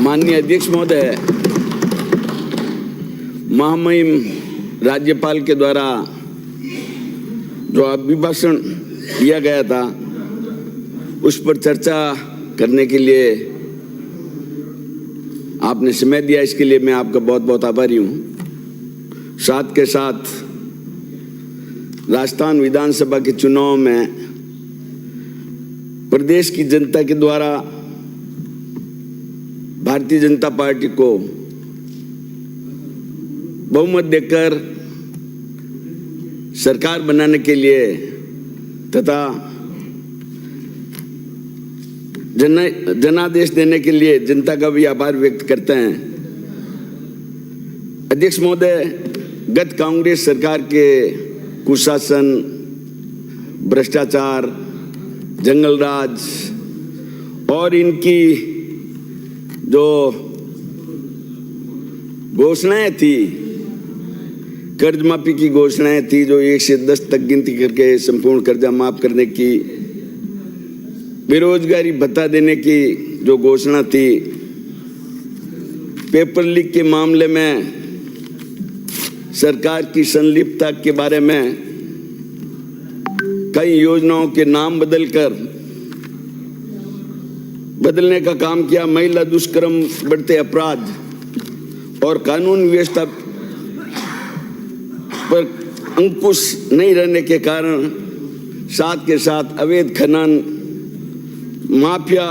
माननीय अध्यक्ष महोदय, महामहिम राज्यपाल के द्वारा जो अभिभाषण दिया गया था उस पर चर्चा करने के लिए आपने समय दिया, इसके लिए मैं आपका बहुत बहुत आभारी हूँ। साथ के साथ राजस्थान विधानसभा के चुनाव में प्रदेश की जनता के द्वारा भारतीय जनता पार्टी को बहुमत देकर सरकार बनाने के लिए तथा जनादेश देने के लिए जनता का भी आभार व्यक्त करते हैं। अध्यक्ष महोदय, गत कांग्रेस सरकार के कुशासन, भ्रष्टाचार, जंगलराज और इनकी जो घोषणाएं थी, कर्ज माफी की घोषणाएं थी, जो 1 से 10 तक गिनती करके संपूर्ण कर्जा माफ करने की, बेरोजगारी भत्ता देने की जो घोषणा थी, पेपर लीक के मामले में सरकार की संलिप्तता के बारे में कई योजनाओं के नाम बदलने का काम किया, महिला दुष्कर्म, बढ़ते अपराध और कानून व्यवस्था पर अंकुश नहीं रहने के कारण साथ के साथ अवैध खनन, माफिया,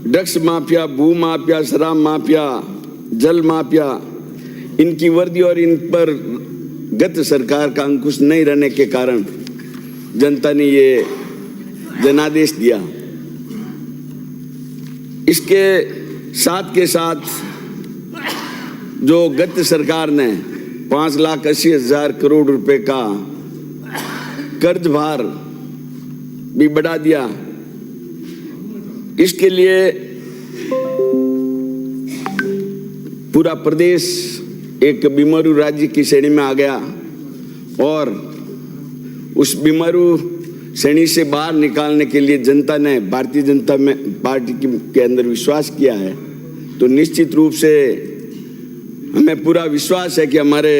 ड्रग्स माफिया, भू माफिया, शराब माफिया, जल माफिया, इनकी वर्दी और इन पर गत सरकार का अंकुश नहीं रहने के कारण जनता ने ये जनादेश दिया। इसके साथ के साथ जो गत सरकार ने 5,80,000 करोड़ रुपए का कर्ज भार भी बढ़ा दिया, इसके लिए पूरा प्रदेश एक बीमारू राज्य की श्रेणी में आ गया और उस बीमारू श्रेणी से बाहर निकालने के लिए जनता ने भारतीय जनता पार्टी के अंदर विश्वास किया है। तो निश्चित रूप से हमें पूरा विश्वास है कि हमारे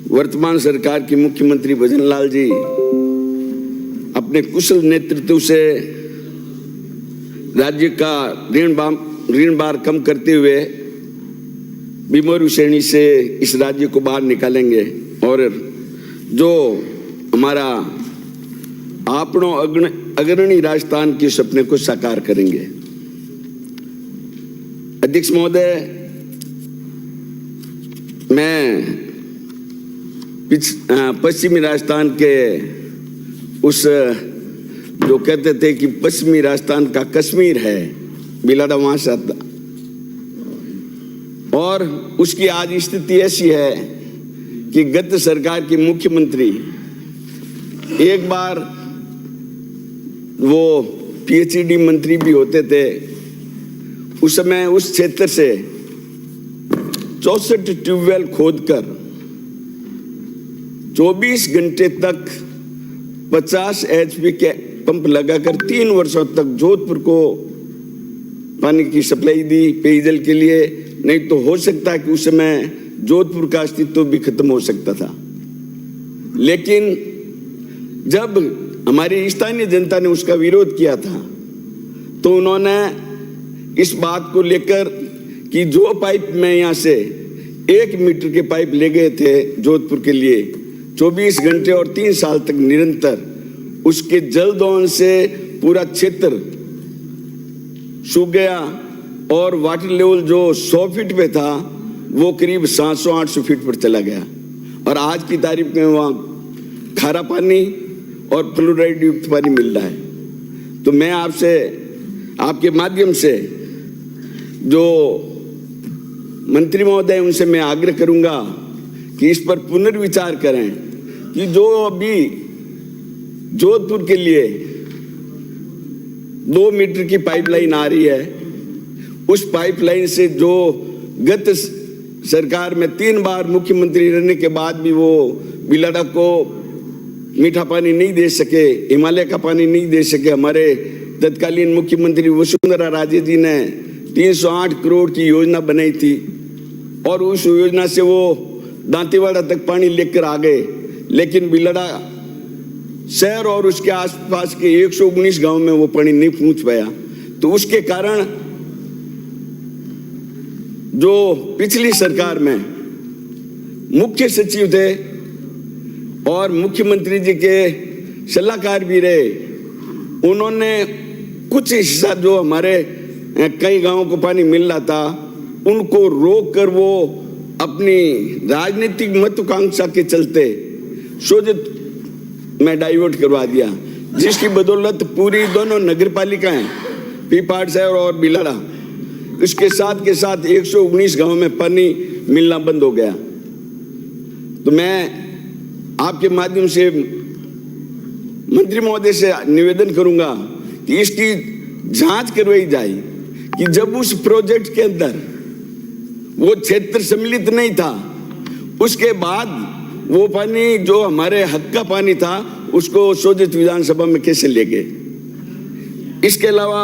वर्तमान सरकार के मुख्यमंत्री भजन लाल जी अपने कुशल नेतृत्व से राज्य का ऋण भार कम करते हुए बीमारू श्रेणी से इस राज्य को बाहर निकालेंगे और जो हमारा आपनों अग्रणी राजस्थान के सपने को साकार करेंगे। अध्यक्ष महोदय, मैं पश्चिमी राजस्थान के उस जो कहते थे कि पश्चिमी राजस्थान का कश्मीर है, बिलाड़ा वहां से आता और उसकी आज स्थिति ऐसी है कि गत सरकार के मुख्यमंत्री एक बार वो पीएचडी मंत्री भी होते थे, उस समय उस क्षेत्र से 64 ट्यूबवेल खोदकर 24 घंटे तक 50 HP के पंप लगाकर 3 वर्षों तक जोधपुर को पानी की सप्लाई दी पेयजल के लिए। नहीं तो हो सकता है कि उस समय जोधपुर का अस्तित्व भी खत्म हो सकता था। लेकिन जब हमारी स्थानीय जनता ने उसका विरोध किया था तो उन्होंने इस बात को लेकर कि जो पाइप में यहाँ से 1 मीटर के पाइप ले गए थे जोधपुर के लिए 24 घंटे और 3 साल तक निरंतर, उसके जल दोहन से पूरा क्षेत्र सूख गया और वाटर लेवल जो 100 फीट पे था वो करीब 700-800 फीट पर चला गया और आज की तारीख में वहाँ खारा पानी और फ्लोराइड युक्त पानी मिल रहा है। तो मैं आपसे, आपके माध्यम से जो मंत्री महोदय उनसे मैं आग्रह करूंगा कि इस पर पुनर्विचार करें कि जो अभी जोधपुर के लिए 2 मीटर की पाइपलाइन आ रही है, उस पाइपलाइन से जो गत सरकार में 3 बार मुख्यमंत्री रहने के बाद भी वो बिलाड़ा को मीठा पानी नहीं दे सके, हिमालय का पानी नहीं दे सके, हमारे तत्कालीन मुख्यमंत्री वसुंधरा राजे जी ने 308 करोड़ की योजना बनाई थी और उस योजना से वो दांतेवाड़ा तक पानी लेकर आ गए, लेकिन बिलड़ा शहर और उसके आसपास के 119 गांव में वो पानी नहीं पहुंच पाया। तो उसके कारण जो पिछली सरकार में मुख्य सचिव थे और मुख्यमंत्री जी के सलाहकार भी रहे, उन्होंने कुछ हिस्सा जो हमारे कई गांवों को पानी मिल रहा था उनको रोक कर वो अपनी राजनीतिक महत्वाकांक्षा के चलते सोजत में डाइवर्ट करवा दिया, जिसकी बदौलत पूरी दोनों नगर पालिकाएं पीपाड़ शहर और बिलाड़ा इसके साथ के साथ 119 गांव में पानी मिलना बंद हो गया। तो मैं आपके माध्यम से मंत्री महोदय से निवेदन करूंगा कि इसकी जांच करवाई जाए कि जब उस प्रोजेक्ट के अंदर वो क्षेत्र सम्मिलित नहीं था, उसके बाद वो पानी जो हमारे हक का पानी था उसको सोजत विधानसभा में कैसे ले गए। इसके अलावा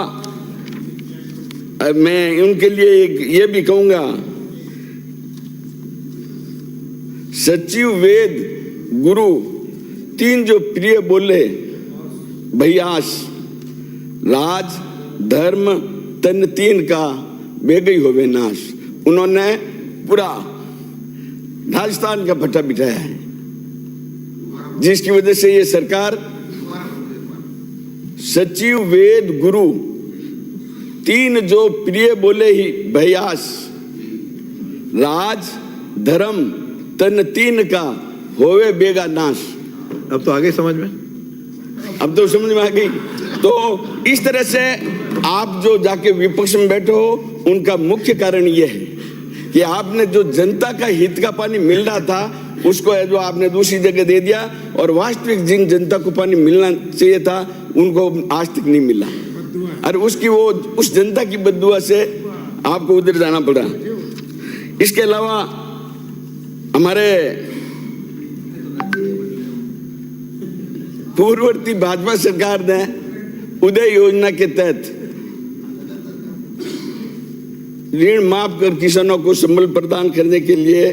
मैं उनके लिए ये भी कहूंगा, सचिव वेद गुरु तीन जो प्रिय बोले भैयास राज धर्म तन तीन का बेगई होवे नाश, उन्होंने पूरा राजस्थान का पट्टा बिठाया है, जिसकी वजह से ये सरकार सचिव वेद गुरु तीन जो प्रिय बोले ही भयास राज धर्म तन तीन का होवे बेगा नाश। अब तो आ गई समझ में, अब तो समझ में आ गई। तो इस तरह से आप जो जाके विपक्ष में बैठे हो उनका मुख्य कारण यह है कि आपने जो जनता का हित का पानी मिल रहा था उसको है जो आपने दूसरी जगह दे दिया, और वास्तविक जिन जनता को पानी मिलना चाहिए था उनको आज तक नहीं मिला, और उसकी वो उस जनता की बददुआ से आपको उधर जाना पड़ा। इसके अलावा हमारे पूर्ववर्ती भाजपा सरकार ने उदय योजना के तहत ऋण माफ कर किसानों को संबल प्रदान करने के लिए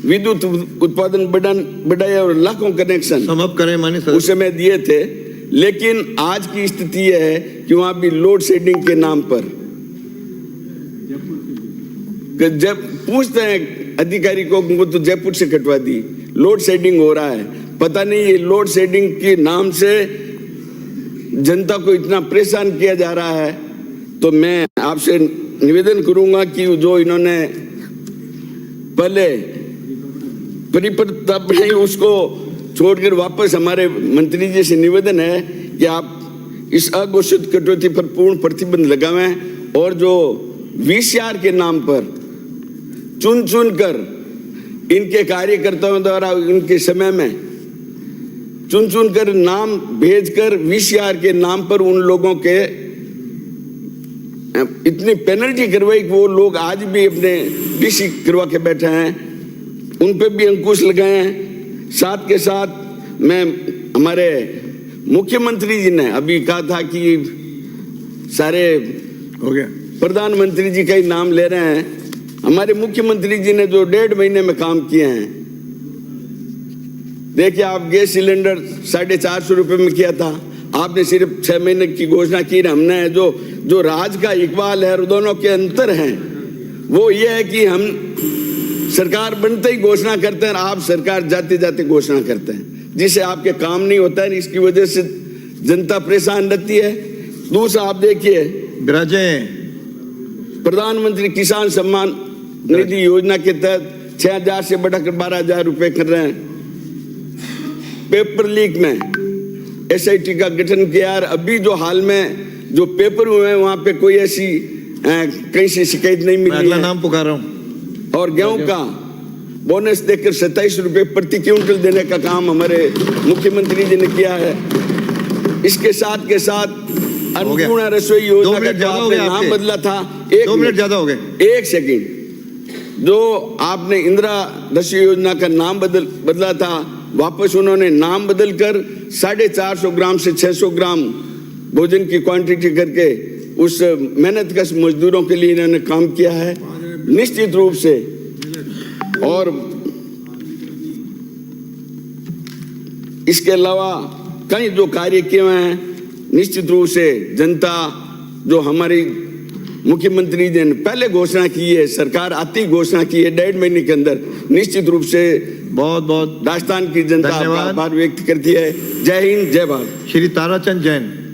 विद्युत उत्पादन बढ़ाया और लाखों कनेक्शन समाप्त करें माननीय सदस्य उस समय दिए थे, लेकिन आज की स्थिति यह है कि वहां भी लोड शेडिंग के नाम पर जब पूछते हैं अधिकारी को, वो तो जयपुर से कटवा दी, लोड शेडिंग हो रहा है। पता नहीं ये लोड शेडिंग के नाम से जनता को इतना परेशान किया जा रहा है। तो मैं आपसे निवेदन करूंगा कि जो इन्होंने पहले परिपत्र अपने उसको छोड़कर वापस हमारे मंत्री जी से निवेदन है कि आप इस अघोषित कटौती पर पूर्ण प्रतिबंध लगावें, और जो वीसीआर के नाम पर चुन चुन कर इनके कार्यकर्ताओं द्वारा इनके समय में चुन चुन कर नाम भेजकर वीसीआर के नाम पर उन लोगों के इतनी पेनल्टी करवाई कि वो लोग आज भी अपने डीसी करवा के बैठे हैं, उन पे भी अंकुश लगाए हैं। साथ के साथ मैं हमारे मुख्यमंत्री जी ने अभी कहा था कि सारे हो गया, प्रधानमंत्री जी का ही नाम ले रहे हैं। हमारे मुख्यमंत्री जी ने जो 1.5 महीने में काम किए हैं, देखिए आप गैस सिलेंडर 450 रुपए में किया था, आपने सिर्फ 6 महीने की घोषणा की। हमने जो राज का इकबाल है, दोनों के अंतर हैं, वो ये है कि हम सरकार बनते ही घोषणा करते हैं, आप सरकार जाते जाते घोषणा करते हैं, जिससे आपके काम नहीं होता है। इसकी वजह से जनता परेशान रहती है। दूसरा आप देखिए, प्रधानमंत्री किसान सम्मान निधि योजना के तहत 6,000 से बढ़ाकर 12,000 रुपए कर रहे हैं। पेपर लीक में एसआईटी का गठन किया, अभी जो हाल में जो पेपर हुए हैं वहां पे कोई ऐसी कहीं से शिकायत नहीं मिली है। अगला नाम पुकार रहा हूं। और गेहूं का बोनस देकर 27 रुपए प्रति क्विंटल देने का काम हमारे मुख्यमंत्री जी ने किया है। इसके साथ के साथ अन्नपूर्णा रसोई योजना का जो आपने नाम बदला था, 2 मिनट ज्यादा हो गए, 1 सेकंड, जो आपने इंदिरा रसोई योजना का नाम बदला था, वापस उन्होंने नाम बदलकर 450 ग्राम से 600 ग्राम भोजन की क्वांटिटी करके उस मेहनत कश मजदूरों के लिए इन्होंने काम किया है निश्चित रूप से। और इसके अलावा कई जो कार्य किए हैं निश्चित रूप से जनता जो हमारी मुख्यमंत्री जी ने पहले घोषणा की है, सरकार आती घोषणा की है 1.5 महीने के अंदर, निश्चित रूप से बहुत बहुत राजस्थान की जनता धन्यवाद। आभार व्यक्त करती है। जय हिंद, जय भारत। श्री ताराचंद जैन।